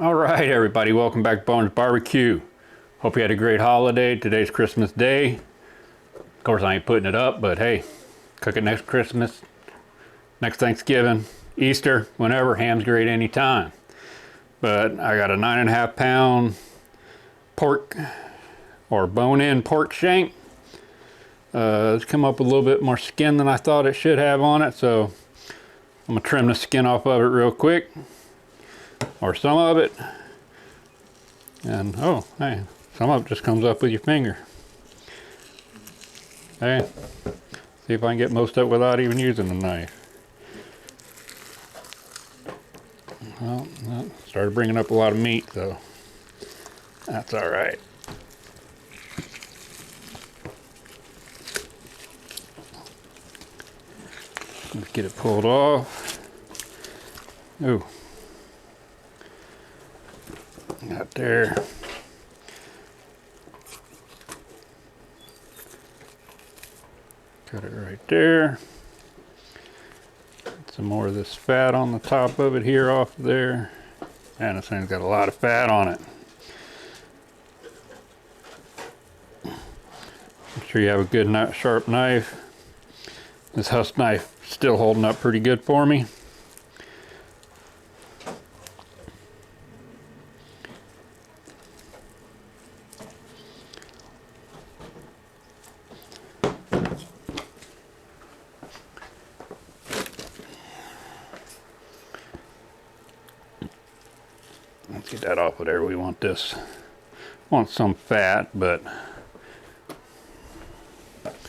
All right, everybody, welcome back to Bones Barbecue. Hope you had a great holiday. Today's Christmas Day. Of course, I ain't putting it up, but hey, cook it next Christmas, next Thanksgiving, Easter, whenever. Ham's great anytime. But I got a 9.5 pound pork or bone-in pork shank. It's come up with a little bit more skin than I thought it should have on it, so I'm gonna trim the skin off of it real quick, or some of it. And oh, hey, some of it just comes up with your finger. Hey, see if I can get most of it without even using a knife. Well, that started bringing up a lot of meat, so that's all right. Let's get it pulled off. Ooh. Got there. Cut it right there. Some more of this fat on the top of it here off of there. And this thing's got a lot of fat on it. Make sure you have a good sharp knife. This Husk knife is still holding up pretty good for me. Let's get that off of there. We want this, want some fat, but let's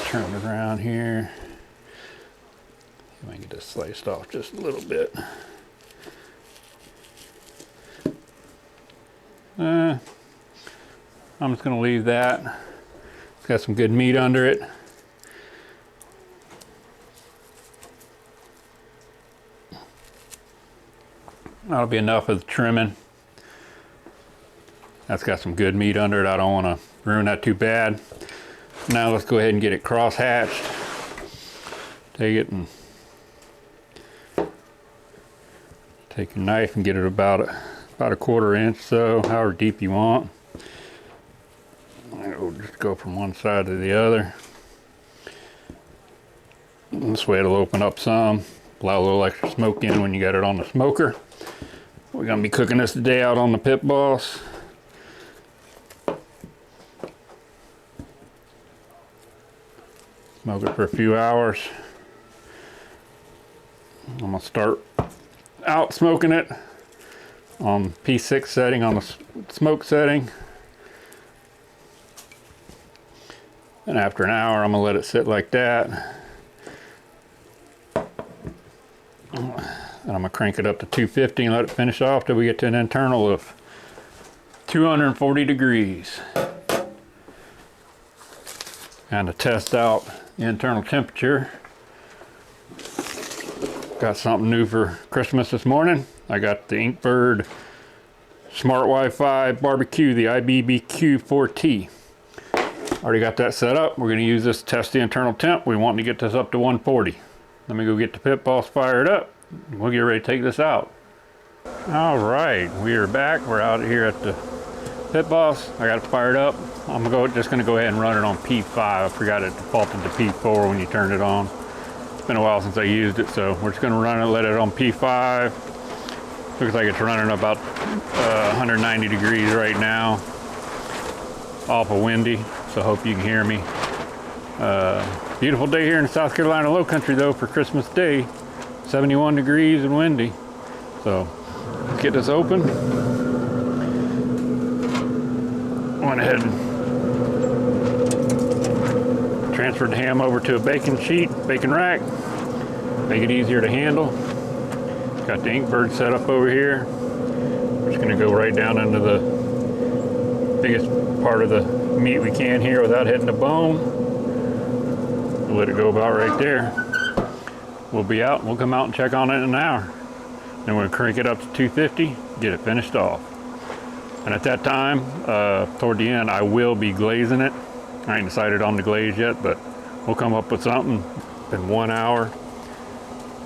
turn it around here. See if I can get this sliced off just a little bit. I'm just gonna leave that. It's got some good meat under it. That'll be enough of the trimming. That's got some good meat under it. I don't want to ruin that too bad. Now let's go ahead and get it cross-hatched. Take it and take your knife and get it about a 1/4 inch, so however deep you want. We'll just go from one side to the other. This way it'll open up some, allow a little extra smoke in when you got it on the smoker. We're gonna be cooking this today out on the Pit Boss. Smoke it for a few hours. I'm gonna start out smoking it on P6 setting on the smoke setting. And after an hour, I'm gonna let it sit like that. And I'm gonna crank it up to 250 and let it finish off till we get to an internal of 240 degrees. And to test out the internal temperature, got something new for Christmas this morning. I got the Inkbird Smart Wi-Fi Barbecue, the IBBQ4T. Already got that set up. We're gonna use this to test the internal temp. We want to get this up to 140. Let me go get the Pit Boss fired up. We'll get ready to take this out. All right, we are back. We're out here at the Pit Boss. I got it fired up. I'm just gonna go ahead and run it on P5. I forgot it defaulted to P4 when you turned it on. It's been a while since I used it, so we're just gonna run it, let it on P5. Looks like it's running about 190 degrees right now. Awful windy, so hope you can hear me. Beautiful day here in the South Carolina Low Country though for Christmas Day. 71 degrees and windy. So let's get this open. Went ahead and transferred the ham over to a baking sheet, baking rack. Make it easier to handle. Got the Inkbird set up over here. We're just gonna go right down into the biggest part of the meat we can here without hitting the bone. We'll let it go about right there. We'll be out, we'll come out and check on it in an hour. Then we'll crank it up to 250, get it finished off. And at that time, toward the end, I will be glazing it. I ain't decided on the glaze yet, but we'll come up with something in 1 hour.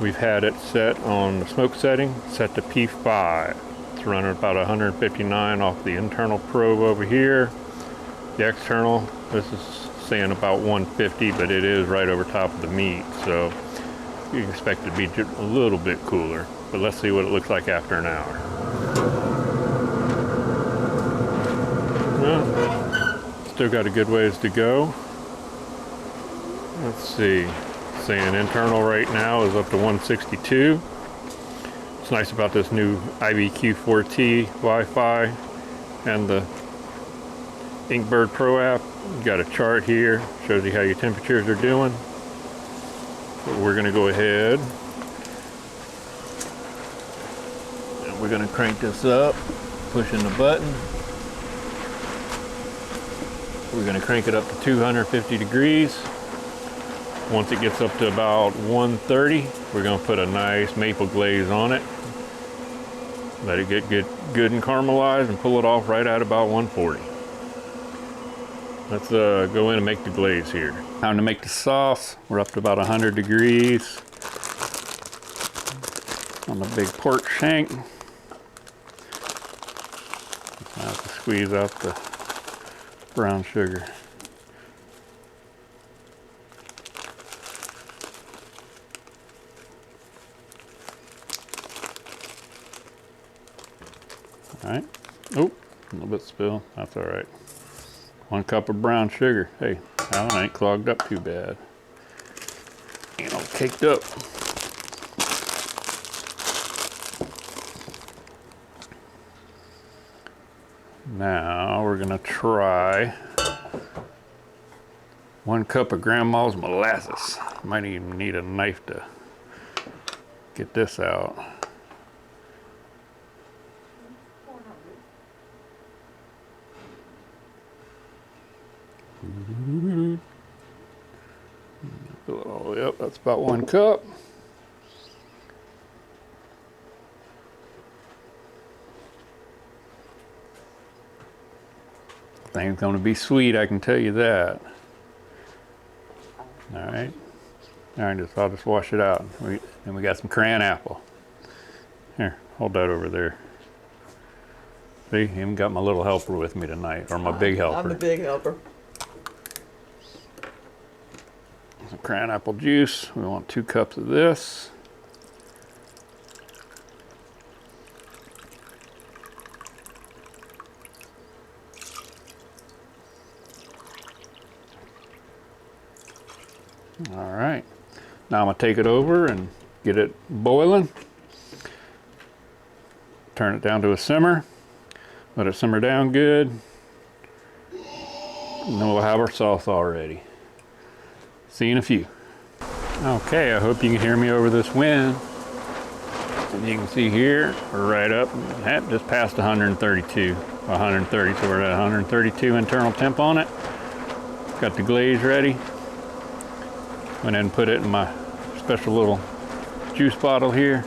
We've had it set on the smoke setting, set to P5. It's running about 159 off the internal probe over here. The external, this is saying about 150, but it is right over top of the meat, so you expect it to be a little bit cooler. But let's see what it looks like after an hour. Well, still got a good ways to go. Let's see. Saying internal right now is up to 162. What's nice about this new IBQ4T Wi-Fi and the Inkbird Pro app, you got a chart here, shows you how your temperatures are doing. But we're going to go ahead and we're going to crank this up, pushing the button. We're going to crank it up to 250 degrees. Once it gets up to about 130, we're going to put a nice maple glaze on it. Let it get good and caramelized and pull it off right at about 140. Let's go in and make the glaze here. Time to make the sauce. We're up to about 100 degrees on the big pork shank. I have to squeeze out the brown sugar. All right. Oh, a little bit spill. That's all right. 1 cup of brown sugar. Hey, that one ain't clogged up too bad. Ain't all caked up. Now we're gonna try 1 cup of Grandma's molasses. Might even need a knife to get this out. Fill it all the way up. That's about 1 cup. Thing's going to be sweet, I can tell you that. All right. All right, I'll just wash it out. And we got some cran apple. Here, hold that over there. See, even got my little helper with me tonight, or my big helper. I'm the big helper. Some cran apple juice. We want 2 cups of this. All right. Now I'm gonna take it over and get it boiling. Turn it down to a simmer. Let it simmer down good. And then we'll have our sauce all ready. See you in a few. Okay, I hope you can hear me over this wind. And you can see here, we're right up, just past 132, 130, so we're at 132 internal temp on it. Got the glaze ready. Went ahead and put it in my special little juice bottle here.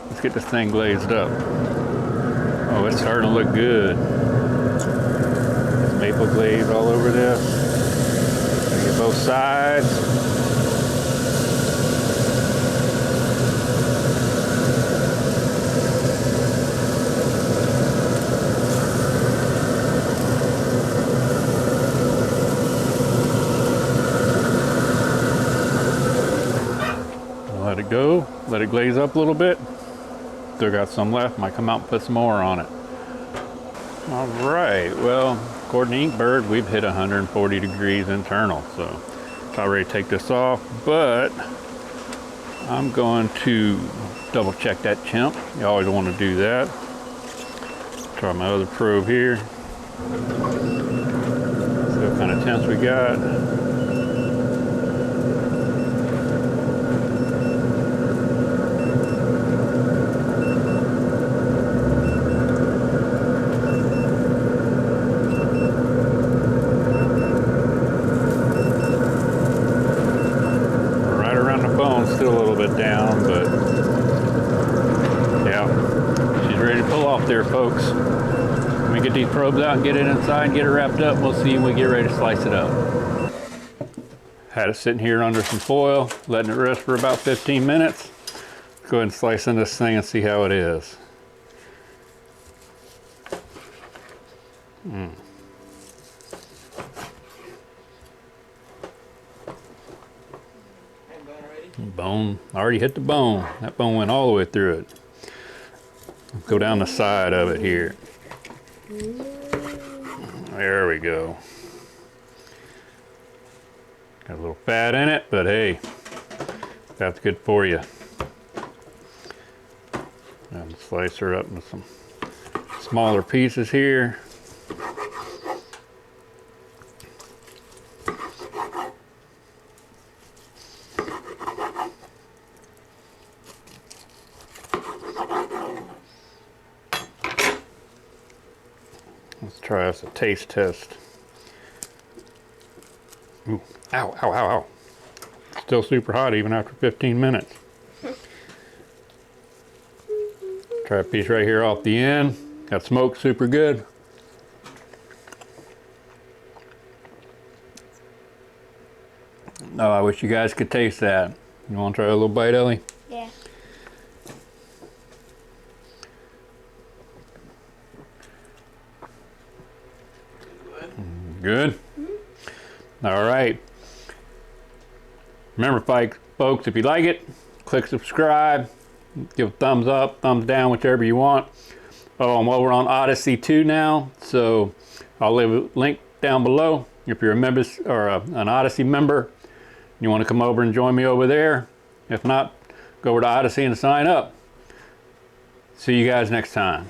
Let's get this thing glazed up. Oh, it's starting to look good. There's maple glaze all over this. Get both sides. Let it go, let it glaze up a little bit. Still got some left, might come out and put some more on it. All right, well, according to Inkbird, we've hit 140 degrees internal, so it's already take this off, but I'm going to double check that temp. You always want to do that. Try my other probe here. See what kind of temps we got. Still a little bit down, but yeah, she's ready to pull off there, folks. Let me get these probes out and get it inside, get it wrapped up. We'll see when we get ready to slice it up. Had it sitting here under some foil, letting it rest for about 15 minutes. Let's go ahead and slice in this thing and see how it is. Bone, already hit the bone. That bone went all the way through it. Go down the side of it here. There we go. Got a little fat in it, but hey, that's good for you. And slice her up into some smaller pieces here. Let's try this a taste test. Ooh, ow, ow, ow, ow. Still super hot even after 15 minutes. Try a piece right here off the end. Got smoked super good. Oh, I wish you guys could taste that. You want to try a little bite, Ellie? Yeah. Good? All right. Remember, folks, if you like it, click subscribe, give a thumbs up, thumbs down, whichever you want. Oh, and well, we're on Odyssey 2 now, so I'll leave a link down below. If you're a member or an Odyssey member, you want to come over and join me over there. If not, go over to Odyssey and sign up. See you guys next time.